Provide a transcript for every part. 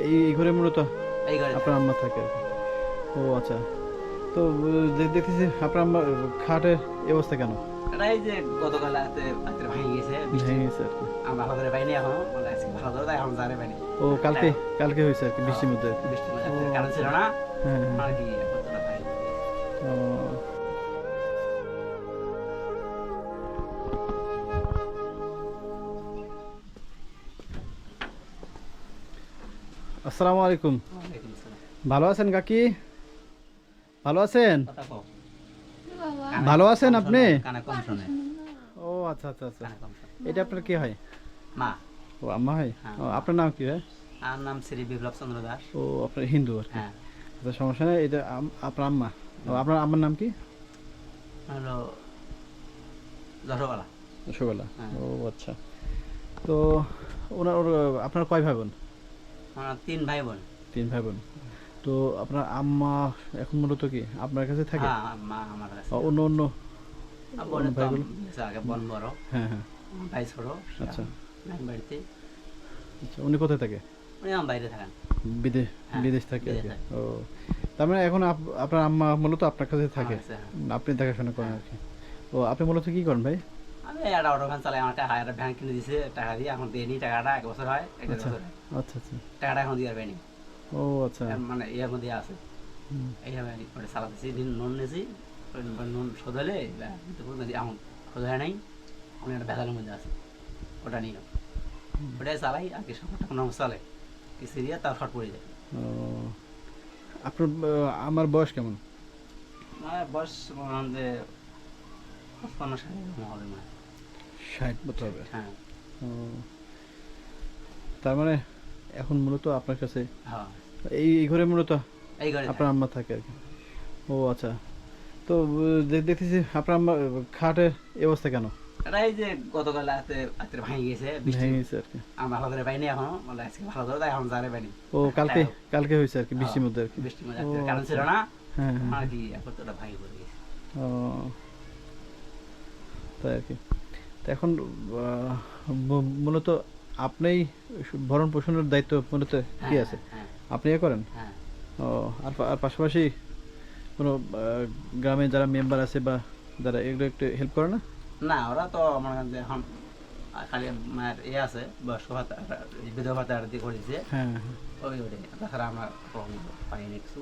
এই ঘরে মূলত এই ঘরে আপনার আম্মা থাকে আর কি। ও আচ্ছা। তো দেখতেছি আপনার আম্মার খাটের এই অবস্থা কেন? এটা এই যে গতকাল রাতে ভেঙে গেছে বৃষ্টি। ভেঙে গেছে আর কি। আমরা ভালো করে পাইনি এখন, বলে আজকে ভালো করে তাই এখন জানে পাইনি। ও কালকে কালকে হয়েছে আর কি বৃষ্টির মধ্যে আর কি। বৃষ্টির মধ্যে ও কারণ ছিল না হ্যাঁ হ্যাঁ আর কি কতটা ভাই। ও, আসসালামু আলাইকুম। ওয়ালাইকুম আসসালাম। ভালো আছেন কাকি? ভালো আছেন? কথা কও। ভালো আছেন আপনি? কানে কম শোনে। ও আচ্ছা আচ্ছা আচ্ছা। কানে কম শোনে। এটা আপনার কি হয়? মা, ও আম্মা হয়? হ্যাঁ। ও আপনার নাম কি হয়? আমার নাম শ্রী বিপ্লব চন্দ্র দাস। ও আপনার হিন্দু আর কি। হ্যাঁ, আচ্ছা সমস্যা নেই, এটা আপনার আম্মা। ও আপনার আম্মার নাম কি? হলো যশোবালা। রসগোল্লা। হ্যাঁ। ও আচ্ছা। তো আপনার কয় ভাই বোন? আমার 3 ভাই বোন। 3 ভাই বোন। তো আপনার আম্মা এখন মূলত কি আপনার কাছে থাকে? হ্যাঁ, মা আমার কাছে। অন্য অন্য বোনের তো ভাইগুলো? আগে বোন বড়, হ্যাঁ হ্যাঁ ভাই ছোট। আচ্ছা নাই বাড়িতে। আচ্ছা। উনি কোথায় থাকে? উনি আমার বাইরে থাকেন। বিদেশ হ্যাঁ, বিদেশ থাকে আর কি। বিদেশে। ও তার মানে এখন আপনার আম্মা মূলত আপনার কাছে থাকে, আমার কাছে, হ্যাঁ। আপনি দেখাশোনা করেন আর কি। ও আপনি মূলত কি করেন ভাই? আমি একটা অটো ভ্যান চালাই, আমাকে হায়ার ভ্যান কিনে দিছে টাকা দিয়ে, এখন দিইনি টাকাটা, 1 বছর হয়, 1.5 আচ্ছা বছর হয়। আচ্ছা আচ্ছা। টাকাটা এখন দিয়ে পাইনি। ও আচ্ছা। মানে ইয়ের মধ্যে আছে, হুম, এইভাবে ওটা চালাতেছি। দিন নুন নিয়েছি, নুন শোধ হলে এখন শোধ হয় নাই, আমি একটা ভেজালের মধ্যে আছে, ওটা নিয়ে ওটাই চালাই আর কি। সব টাকা নাম চলে কিস্তি দিয়ে, তার শর্ট পড়ে যায়। ও আপনার আমার বয়স কেমন? মানে বয়স মনে হয় যে 55-60 এরকম হবে মনে হয়। 60 বছর হবে। হ্যাঁ, ও তার মানে এখন মূলত আপনার কাছে হ্যাঁ, এই ঘরে মূলত এই ঘরে আপনার আম্মা থাকে আর কি। ও আচ্ছা। তো দেখতেছি আপনার আম্মার খাটের এই অবস্থা কেন? এটা এই যে গতকাল রাতে ভেঙে গেছে বৃষ্টি। ভেঙে গেছে আর কি। আমরা ভালো করে পাইনি এখন, বলে আজকে ভালো করে তাই এখন জানে পাইনি। ও কালকে কালকে হয়েছে আর কি বৃষ্টির মধ্যে আর কি। বৃষ্টির মধ্যে ও কারণ ছিল আচ্ছা। না হ্যাঁ হ্যাঁ আর হ্যাঁ। কি, এখন তো ওটা ভাঙে পড়ে গেছে। ও তাই আর কি। তো এখন মূলত আপনিই ভরণ পোষণের দায়িত্ব মূলত কি হ্যাঁ, আছে? হ্যাঁ, আপনি এ করেন? হ্যাঁ। ও আর পাশাপাশি কোনো গ্রামে যারা মেম্বার আছে বা যারা এগুলো একটু হেল্প করে না? না, ওরা তো আমার কাছে এখন খালি মায়ের ইয়ে আছে, বয়স্ক ভাতা, বিধবা ভাতা দিয়ে করেছে, হ্যাঁ হ্যাঁ ওই ওটা। তাছাড়া আমরা কখনো পাইনি কিছু,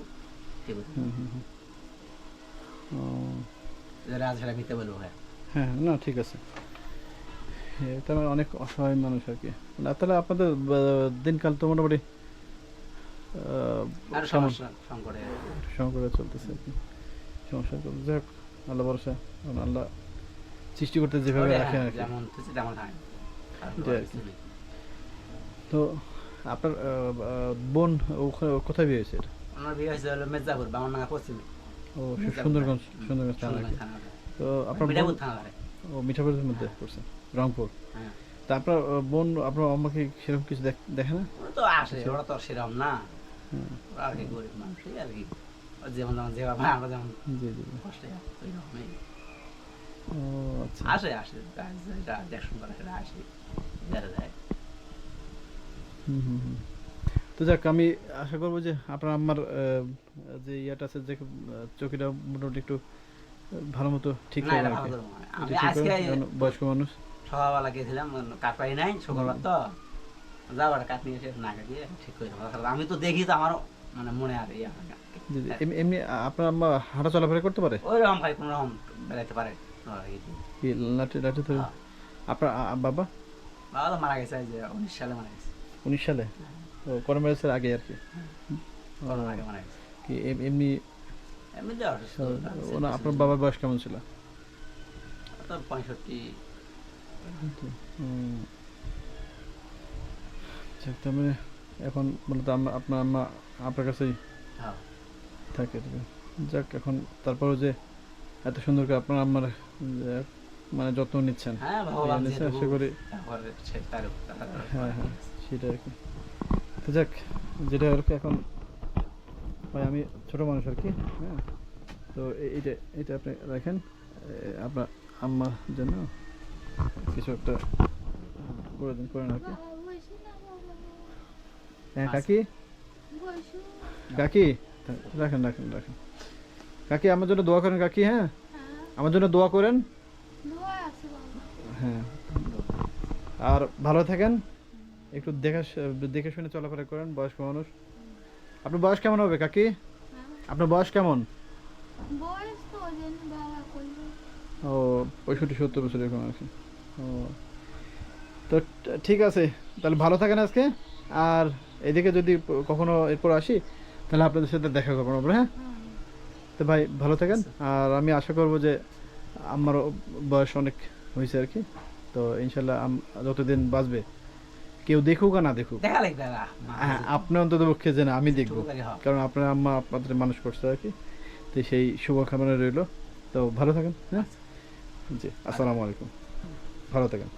ঠিক আছে। হুম হুম হুম। ও যারা আছে সেটা মিথ্যে বলবো। হ্যাঁ, হ্যাঁ না ঠিক আছে। এটা মানে অনেক অসহায় মানুষ আর কি। না তাহলে আপনাদের দিনকাল তো মোটামুটি আর কেমন সমস্যা সংকটে। সংকটে চলতেছে আর কি। সমস্যা চলতে যাক, আল্লাহ ভরসা। কারণ আল্লাহ সৃষ্টি করতে যেভাবে ওরে, রাখেন হ্যাঁ, আর কি। যেমন খুশি তেমন হয়। আর এটাই আর কিছু কি। নেই। তো আপনার বোন কোথায় বিয়ে হয়েছে এটা? আমার বিয়ে হয়েছে হলো মির্জাপুর, বামনডাঙ্গা পশ্চিমে। ও মির্জাপুর সুন্দরগঞ্জ থানা। সুন্দরগঞ্জ থানা আর কি। সুন্দরগঞ্জ থানাতে। তো আপনার বোন মিঠাপুর থানা ধরে। ও মিঠাপুরের মধ্যে পড়ছে, রংপুর। হ্যাঁ, তা আপনার বোন আপনার আম্মাকে সেরকম কিছু দেখে না? ওরা তো আসে, ওরা তো আর সেরকম না। হ্যাঁ ওরা আর কি গরিব মানুষই আর কি। ওরা যেমন যেমন যেভাবে আমরা যেমন জি জি জি। কষ্টে আছি, ওই রকমই ও আচ্ছা। আসে। আসে যেটা দেখশন করে সেটা আসে, দেখা যায়। হুম হুম হুম। তো যাক, আমি আশা করবো যে আপনার আম্মার যে ইয়াটা আছে, যে চোখটা মোটামুটি একটু ভালো মতো ঠিক না, হবে এটা আর ভালো কি। করে মনে হয়। আমি এটা ঠিক আজকে হবে, কারণ বয়স্ক মানুষ। সকালবেলা গেছিলাম, কাঠ পাই নাই, শুক্রবার তো যাবার কাঠ নিয়ে এসে না কাটিয়ে ঠিক করে দেবো। আমি তো দেখি তো আমারও মানে মনে আর ইয়ে হয় না। জি জি। এমনি আপনার আম্মা হাঁটা চলাফেরা করতে পারে? ওই রকম ভাই, কোনো রকম বেড়াইতে পারে। ওরা কিছু। কি লাঠি লাঠি ধরে? হ্যাঁ। আপনার বাবা বাবা তো মারা গেছে, এই যে 19 সালে মারা গেছে। 19 সালে? ও করোনা ভাইরাসের আগে আর কি। করোনার আগে মারা গেছে। কি এমনি এমনিতে অসুস্থ আপনার বাবার বয়স কেমন ছিল? তো 65। হুম, যাক, তার মানে এখন মূলত আপনার আম্মা আপনার কাছেই হ্যাঁ, থাকে আর কি। যাক, এখন তারপরেও যে এত সুন্দর করে আপনার আম্মার যে মানে যত্ন নিচ্ছেন, হ্যাঁ, এই ভগবান জিনিসটা যেটুকু আশা করি। তারপরে সে তার হ্যাঁ হ্যাঁ সেটা আর কি। তো যাক, যেটা আর কি এখন ভাই, আমি ছোট মানুষ আর কি। হ্যাঁ, তো এইটা এটা আপনি রাখেন আপনার আম্মার জন্য কিছু একটা করে দিন, করেন আর কি। হ্যাঁ কাকি, বসু কাকি রাখেন রাখেন রাখেন কাকি আমার জন্য দোয়া করেন কাকি, হ্যাঁ হ্যাঁ আমার জন্য দোয়া করেন। দোয়া আছে বাবা হ্যাঁ আর ভালো থাকেন, একটু দেখে শুনে চলাফেরা করেন, বয়স্ক মানুষ। আপনার বয়স কেমন হবে কাকি? হ্যাঁ আপনার বয়স কেমন? বয়স তো ওই জন্য বাবা করলো ও 65-70 বছর এরকম আর কি। ও তো ঠিক আছে, তাহলে ভালো থাকেন আজকে। আর এদিকে যদি কখনো এরপর আসি তাহলে আপনাদের সাথে দেখা করবো আমরা, হ্যাঁ। হ্যাঁ তো ভাই ভালো থাকেন, আর আমি আশা করব যে আমারও বয়স অনেক হয়েছে আর কি, তো ইনশাল্লাহ যতদিন বাঁচবে কেউ দেখুক আর না দেখুক, দেখা লাগবে না হ্যাঁ আপনি অন্তত পক্ষে যে না আমি দেখবো, ছোটকালে হয়। কারণ আপনার আম্মা আপনাদের মানুষ করছে আর কি। তো সেই শুভকামনা রইল, তো ভালো থাকেন, হ্যাঁ জি, আসসালামু আলাইকুম, ভালো থাকেন।